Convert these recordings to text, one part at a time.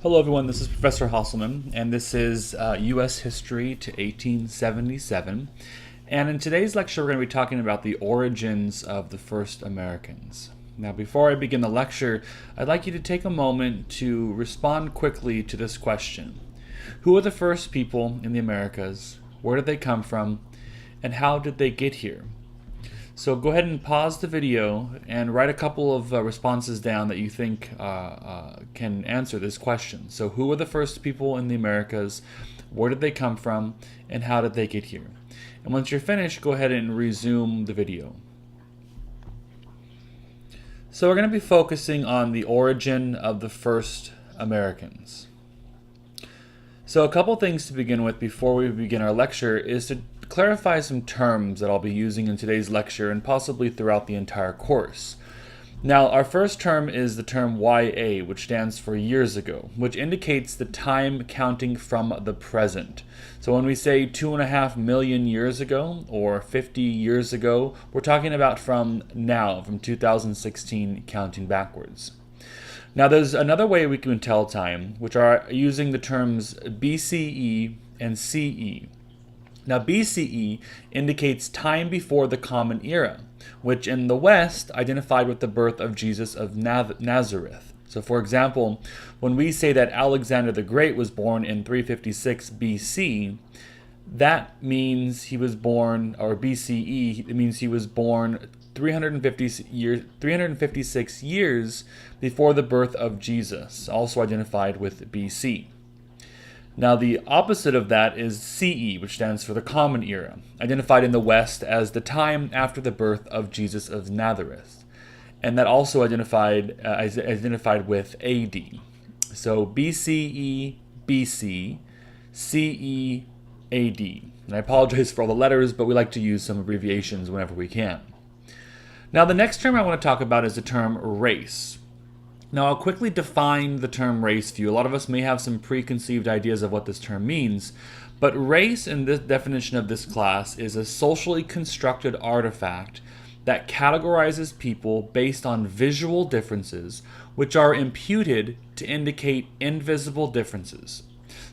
Hello everyone, this is Professor Hasselman, and this is U.S. History to 1877. And in today's lecture, we're going to be talking about the origins of the first Americans. Now, before I begin the lecture, I'd like you to take a moment to respond quickly to this question. Who were the first people in the Americas? Where did they come from? And how did they get here? So go ahead and pause the video and write a couple of responses down that you think can answer this question. So who were the first people in the Americas? Where did they come from? And how did they get here? And once you're finished, go ahead and resume the video. So we're going to be focusing on the origin of the first Americans. So a couple things to begin with before we begin our lecture is to clarify some terms that I'll be using in today's lecture and possibly throughout the entire course. Now, our first term is the term YA, which stands for years ago, which indicates the time counting from the present. So when we say 2.5 million years ago or 50 years ago, we're talking about from now, from 2016 counting backwards. Now, there's another way we can tell time, which are using the terms BCE and CE. Now, BCE indicates time before the Common Era, which in the West identified with the birth of Jesus of Nazareth. So, for example, when we say that Alexander the Great was born in 356 BC, that means he was born, or BCE, it means he was born 356 years before the birth of Jesus, also identified with BC. Now, the opposite of that is CE, which stands for the Common Era, identified in the West as the time after the birth of Jesus of Nazareth, and that also identified with AD. So BCE, BC, CE, AD. And I apologize for all the letters, but we like to use some abbreviations whenever we can. Now, the next term I want to talk about is the term race. Now, I'll quickly define the term race for you. A lot of us may have some preconceived ideas of what this term means, but race in this definition of this class is a socially constructed artifact that categorizes people based on visual differences, which are imputed to indicate invisible differences.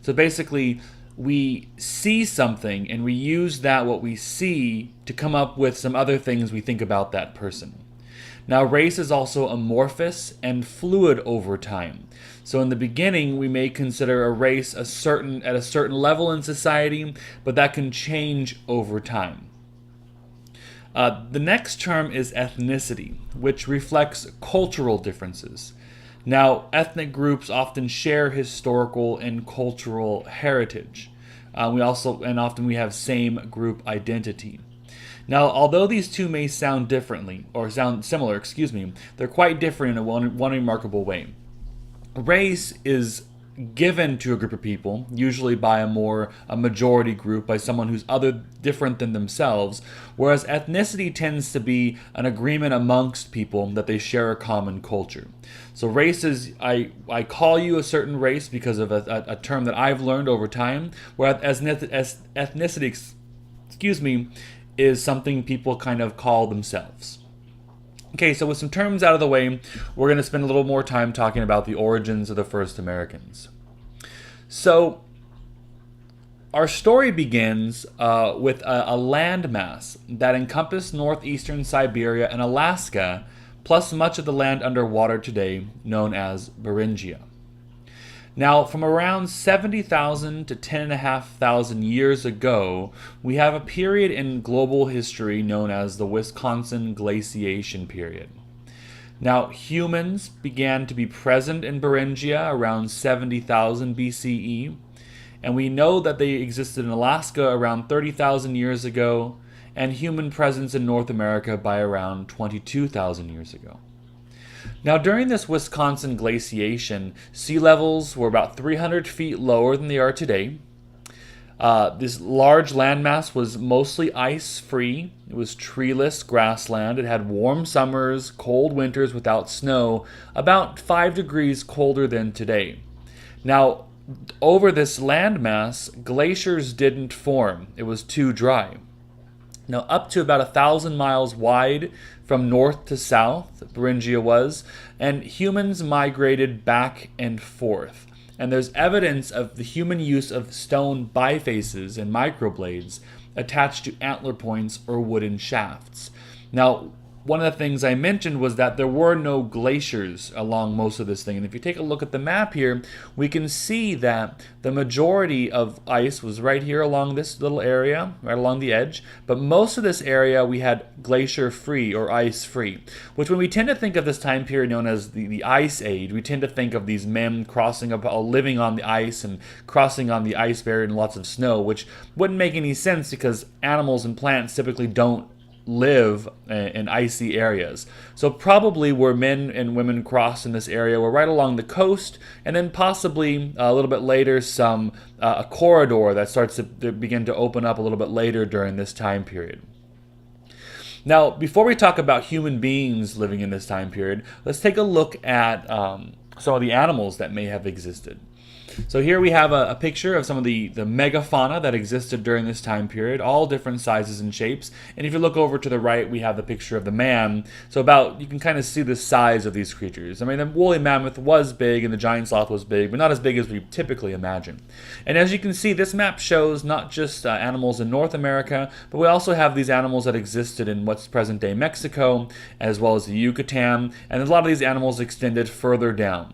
So basically, we see something and we use what we see to come up with some other things we think about that person. Now, race is also amorphous and fluid over time. So in the beginning, we may consider a race at a certain level in society, but that can change over time. The next term is ethnicity, which reflects cultural differences. Now, ethnic groups often share historical and cultural heritage. Often we have same group identity. Now, although these two may sound similar, they're quite different in one remarkable way. Race is given to a group of people, usually by a majority group, by someone who's different than themselves, whereas ethnicity tends to be an agreement amongst people that they share a common culture. So race is, I call you a certain race because of a term that I've learned over time, whereas ethnicity, is something people kind of call themselves. Okay, so with some terms out of the way, we're going to spend a little more time talking about the origins of the first Americans. So, our story begins with a landmass that encompassed northeastern Siberia and Alaska, plus much of the land underwater today, known as Beringia. Now, from around 70,000 to 10,500 years ago, we have a period in global history known as the Wisconsin glaciation period. Now, humans began to be present in Beringia around 70,000 BCE, and we know that they existed in Alaska around 30,000 years ago, and human presence in North America by around 22,000 years ago. Now, during this Wisconsin glaciation, sea levels were about 300 feet lower than they are today. This large landmass was mostly ice-free. It was treeless grassland. It had warm summers, cold winters without snow, about 5 degrees colder than today. Now, over this landmass, glaciers didn't form. It was too dry. Now, up to about 1,000 miles wide from north to south, Beringia was, and humans migrated back and forth. And there's evidence of the human use of stone bifaces and microblades attached to antler points or wooden shafts. Now, one of the things I mentioned was that there were no glaciers along most of this thing. And if you take a look at the map here, we can see that the majority of ice was right here along this little area, right along the edge. But most of this area we had glacier-free or ice-free, which when we tend to think of this time period known as the Ice Age, we tend to think of these men crossing up, living on the ice and crossing on the ice buried in lots of snow, which wouldn't make any sense because animals and plants typically don't live in icy areas. So probably where men and women crossed in this area were right along the coast, and then possibly a little bit later a corridor that starts to begin to open up a little bit later during this time period. Now, before we talk about human beings living in this time period, let's take a look at some of the animals that may have existed. So here we have a picture of some of the megafauna that existed during this time period, all different sizes and shapes. And if you look over to the right, we have the picture of the man. So you can kind of see the size of these creatures. I mean, the woolly mammoth was big and the giant sloth was big, but not as big as we typically imagine. And as you can see, this map shows not just animals in North America, but we also have these animals that existed in what's present-day Mexico, as well as the Yucatan, and a lot of these animals extended further down.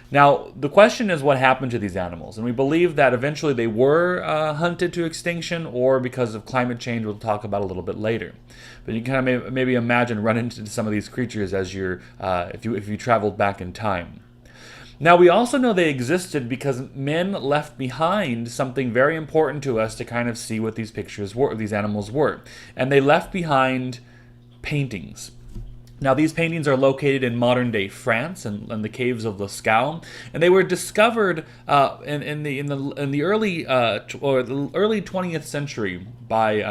Now, the question is what happened to these animals, and we believe that eventually they were hunted to extinction, or because of climate change, we'll talk about a little bit later. But you can kind of maybe imagine running into some of these creatures as if you traveled back in time. Now, we also know they existed because men left behind something very important to us to kind of see what these pictures were, these animals were, and they left behind paintings. Now, these paintings are located in modern-day France and in the caves of Lascaux, and they were discovered in the early 20th century by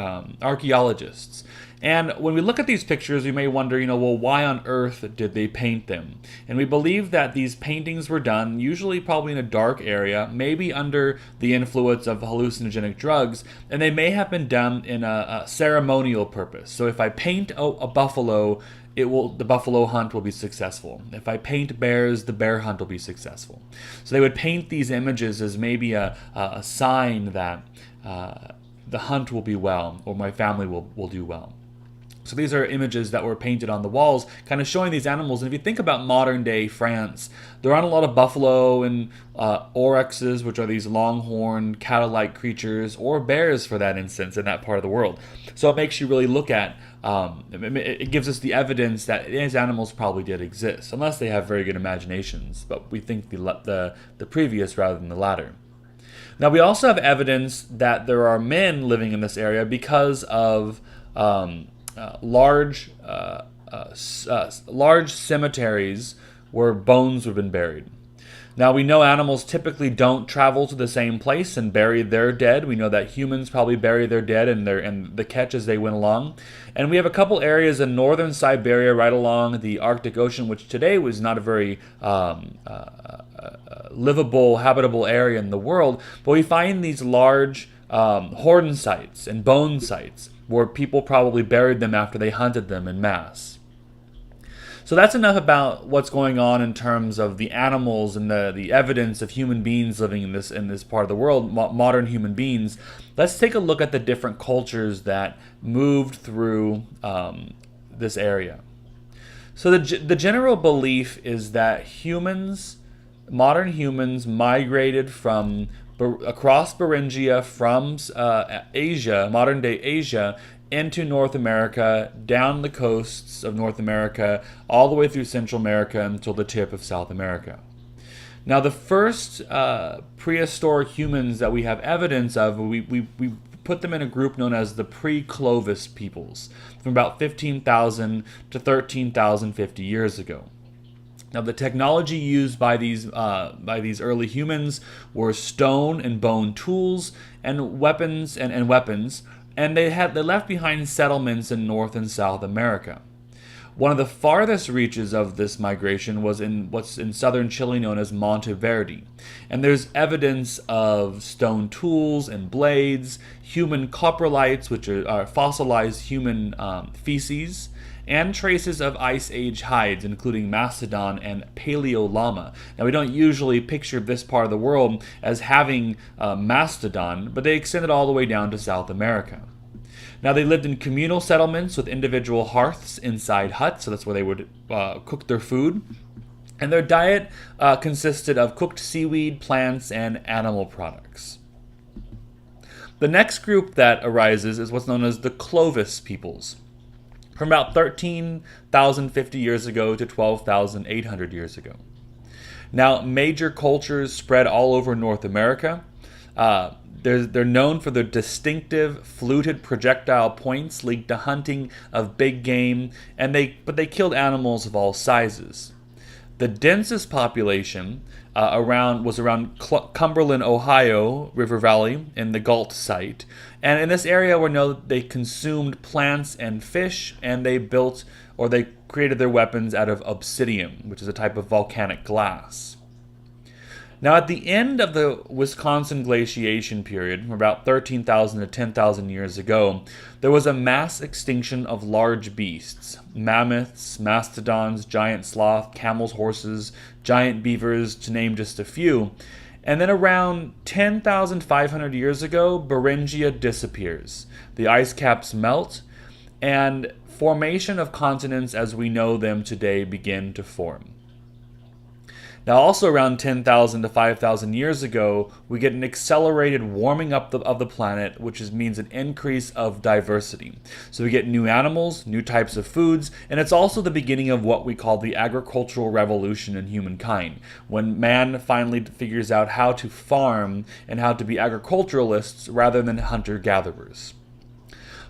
archaeologists. And when we look at these pictures, we may wonder, well, why on earth did they paint them? And we believe that these paintings were done, usually probably in a dark area, maybe under the influence of hallucinogenic drugs, and they may have been done in a ceremonial purpose. So if I paint a buffalo, the buffalo hunt will be successful. If I paint bears, the bear hunt will be successful. So they would paint these images as maybe a sign that the hunt will be well, or my family will do well. So these are images that were painted on the walls, kind of showing these animals. And if you think about modern-day France, there aren't a lot of buffalo and oryxes, which are these longhorn, cattle-like creatures, or bears, for that instance, in that part of the world. So it makes you really look at, it gives us the evidence that these animals probably did exist, unless they have very good imaginations. But we think the previous rather than the latter. Now, we also have evidence that there are men living in this area because of large cemeteries where bones have been buried. Now, we know animals typically don't travel to the same place and bury their dead. We know that humans probably bury their dead in the catch as they went along. And we have a couple areas in northern Siberia right along the Arctic Ocean, which today was not a very livable, habitable area in the world. But we find these large horn sites and bone sites where people probably buried them after they hunted them en masse. So that's enough about what's going on in terms of the animals and the evidence of human beings living in this part of the world, modern human beings. Let's take a look at the different cultures that moved through this area. So the general belief is that modern humans migrated from across Beringia from Asia, modern-day Asia, into North America, down the coasts of North America, all the way through Central America until the tip of South America. Now, the first prehistoric humans that we have evidence of, we put them in a group known as the pre-Clovis peoples, from about 15,000 to 13,050 years ago. Now, the technology used by these early humans were stone and bone tools and weapons and weapons, and they left behind settlements in North and South America. One of the farthest reaches of this migration was in what's in southern Chile known as Monteverde. And there's evidence of stone tools and blades, human coprolites, which are fossilized human feces, and traces of Ice Age hides, including mastodon and paleolama. Now, we don't usually picture this part of the world as having mastodon, but they extended all the way down to South America. Now, they lived in communal settlements with individual hearths inside huts, so that's where they would cook their food. And their diet consisted of cooked seaweed, plants, and animal products. The next group that arises is what's known as the Clovis peoples, from about 13,050 years ago to 12,800 years ago. Now, major cultures spread all over North America. They're known for their distinctive fluted projectile points linked to hunting of big game, but they killed animals of all sizes. The densest population was around Cumberland, Ohio, River Valley, in the Galt site. And in this area, we know that they consumed plants and fish, and they created their weapons out of obsidian, which is a type of volcanic glass. Now, at the end of the Wisconsin glaciation period, from about 13,000 to 10,000 years ago, there was a mass extinction of large beasts: mammoths, mastodons, giant sloth, camels, horses, giant beavers, to name just a few. And then around 10,500 years ago, Beringia disappears. The ice caps melt, and formation of continents as we know them today begin to form. Now, also around 10,000 to 5,000 years ago, we get an accelerated warming up of the planet, which means an increase of diversity. So we get new animals, new types of foods, and it's also the beginning of what we call the agricultural revolution in humankind, when man finally figures out how to farm and how to be agriculturalists rather than hunter-gatherers.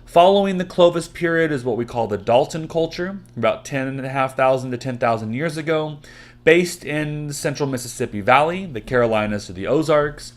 Following the Clovis period is what we call the Dalton culture, about 10,500 to 10,000 years ago, based in the central Mississippi Valley, the Carolinas to the Ozarks.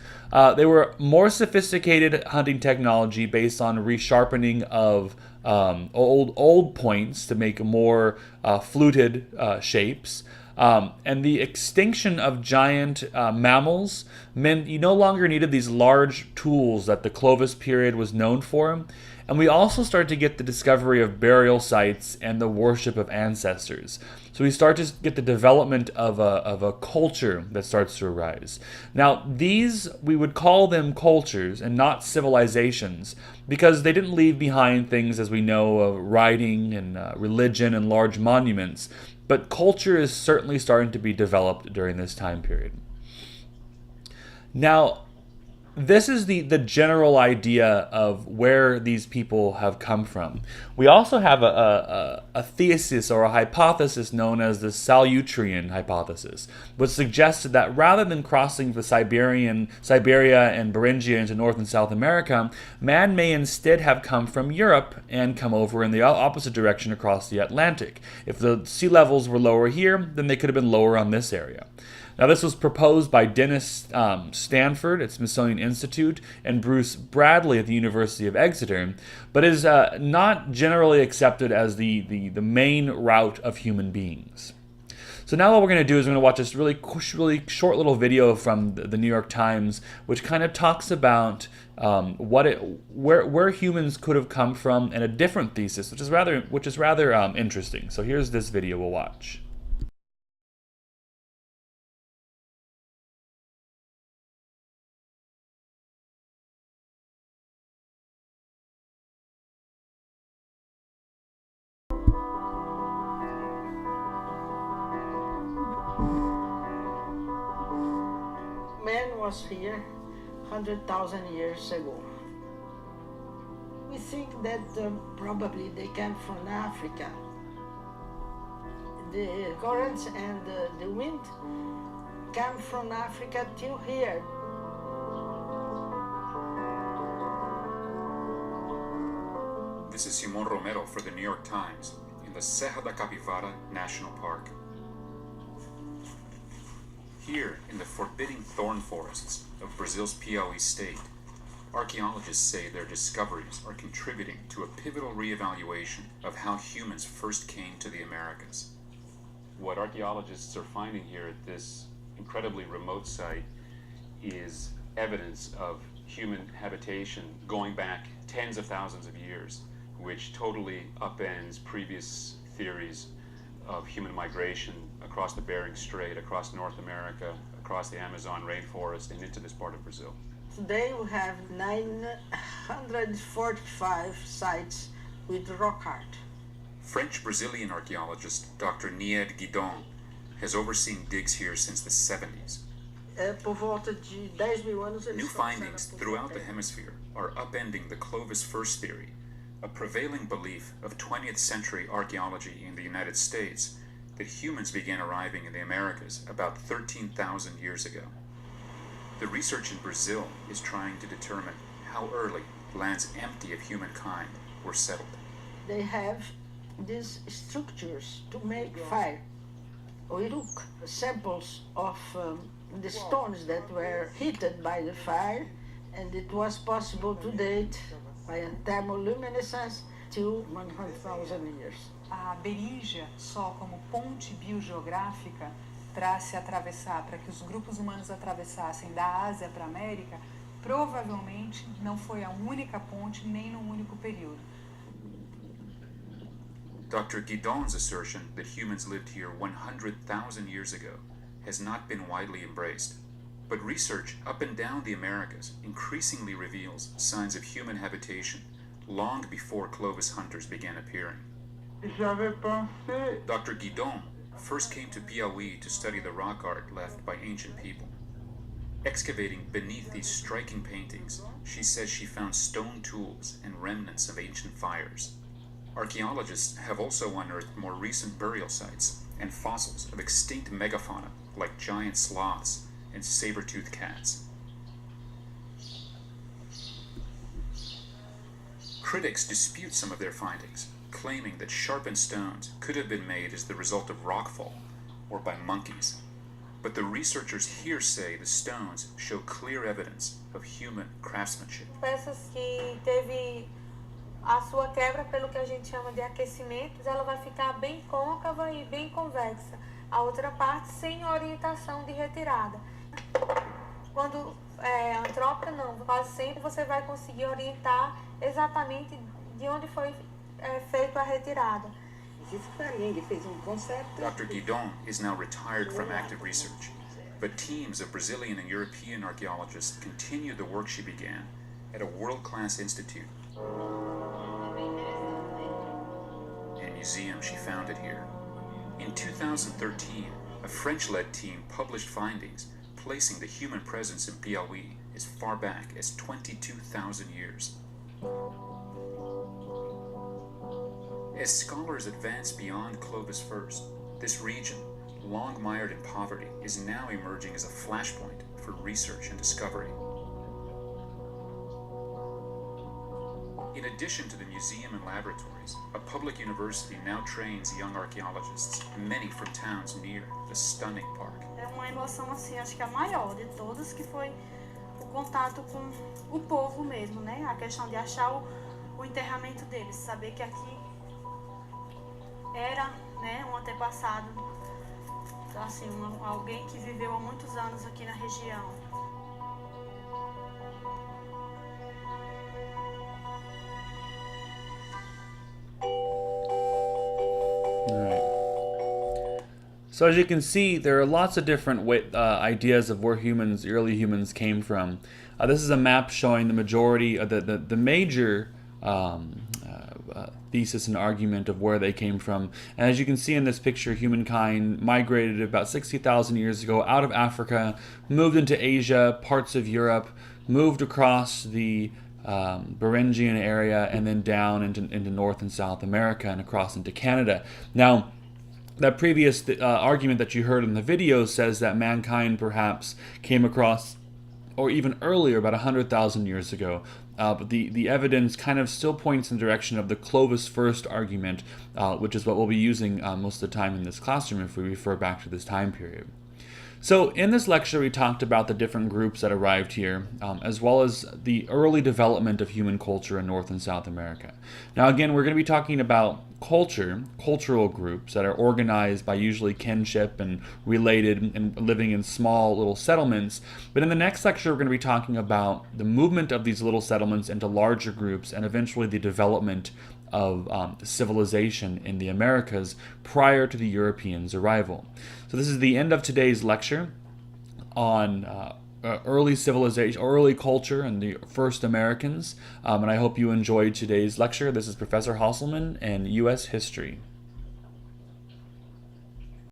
They were more sophisticated hunting technology based on resharpening of old points to make more fluted shapes. And the extinction of giant mammals meant you no longer needed these large tools that the Clovis period was known for. And we also start to get the discovery of burial sites and the worship of ancestors. So we start to get the development of a culture that starts to arise. Now, we would call them cultures and not civilizations, because they didn't leave behind things as we know of writing and religion and large monuments. But culture is certainly starting to be developed during this time period. Now, this is the general idea of where these people have come from. We also have a thesis or a hypothesis known as the Salyutrian hypothesis, which suggested that rather than crossing the Siberia and Beringia into North and South America, man may instead have come from Europe and come over in the opposite direction across the Atlantic. If the sea levels were lower here, then they could have been lower on this area. Now, this was proposed by Dennis Stanford at Smithsonian Institute and Bruce Bradley at the University of Exeter, but is not generally accepted as the main route of human beings. So now what we're going to do is we're going to watch this really short little video from the New York Times, which kind of talks about where humans could have come from, and a different thesis, which is rather interesting. So here's this video we'll watch. Man was here 100,000 years ago. We think that probably they came from Africa. The currents and the wind came from Africa till here. This is Simon Romero for the New York Times in the Serra da Capivara National Park. Here, in the forbidding thorn forests of Brazil's Piauí state, Archaeologists say their discoveries are contributing to a pivotal reevaluation of how humans first came to the Americas. What archaeologists are finding here at this incredibly remote site is evidence of human habitation going back tens of thousands of years, which totally upends previous theories of human migration across the Bering Strait, across North America, across the Amazon rainforest, and into this part of Brazil. Today we have 945 sites with rock art. French-Brazilian archaeologist Dr. Nied Guidon has overseen digs here since the 70s. Por volta de 10.000 anos eles New começaram findings a throughout the povoar. hemisphere are upending the Clovis first theory, a prevailing belief of 20th century archaeology in the United States that humans began arriving in the Americas about 13,000 years ago. The research in Brazil is trying to determine how early lands empty of humankind were settled. They have these structures to make fire. Oiruk, samples of the stones that were heated by the fire, and it was possible to date by a thermoluminescence to 100,000 years. A berígia, só como ponte biogeográfica para se atravessar, para que os grupos humanos atravessassem da Ásia para a América, provavelmente não foi a única ponte nem num único período. Dr. Guidon's assertion that humans lived here 100,000 years ago has not been widely embraced, but research up and down the Americas increasingly reveals signs of human habitation long before Clovis hunters began appearing. Dr. Guidon first came to Piauí to study the rock art left by ancient people. Excavating beneath these striking paintings, she says she found stone tools and remnants of ancient fires. Archaeologists have also unearthed more recent burial sites and fossils of extinct megafauna like giant sloths and saber-toothed cats. Critics dispute some of their findings, claiming that sharpened stones could have been made as the result of rockfall or by monkeys. But the researchers here say the stones show clear evidence of human craftsmanship. Peças que teve a sua quebra pelo que a gente chama de aquecimentos, ela vai ficar bem côncava e bem convexa. A outra parte sem orientação de retirada. Quando antrópica não, quase sempre você vai conseguir orientar exatamente de onde foi feita a retirada. Dr. Guidon is now retired from active research, but teams of Brazilian and European archaeologists continue the work she began at a world-class institute and museum she founded here. In 2013, a French-led team published findings placing the human presence in Piauí as far back as 22,000 years. As scholars advance beyond Clovis first, this region, long mired in poverty, is now emerging as a flashpoint for research and discovery. In addition to the museum and laboratories, a public university now trains young archaeologists, many from towns near the stunning park. É uma emoção assim, acho que a maior de todas, que foi o contato com o povo mesmo, né? A questão de achar o enterramento deles, saber que aqui era, né, um antepassado, então, assim, alguém que viveu há muitos anos aqui na região. So as you can see, there are lots of different ideas of where early humans came from. This is a map showing the majority of the major thesis and argument of where they came from. And as you can see in this picture, humankind migrated about 60,000 years ago out of Africa, moved into Asia, parts of Europe, moved across the Beringian area, and then down into North and South America and across into Canada. Now, that previous argument that you heard in the video says that mankind perhaps came across, or even earlier, about 100,000 years ago. But the evidence kind of still points in the direction of the Clovis first argument, which is what we'll be using most of the time in this classroom if we refer back to this time period. So in this lecture, we talked about the different groups that arrived here, as well as the early development of human culture in North and South America. Now again, we're going to be talking about cultural groups that are organized by usually kinship and related and living in small little settlements. But in the next lecture, we're going to be talking about the movement of these little settlements into larger groups and eventually the development of civilization in the Americas prior to the Europeans' arrival. So this is the end of today's lecture on early civilization, early culture, and the first Americans. And I hope you enjoyed today's lecture. This is Professor Hasselman and U.S. History.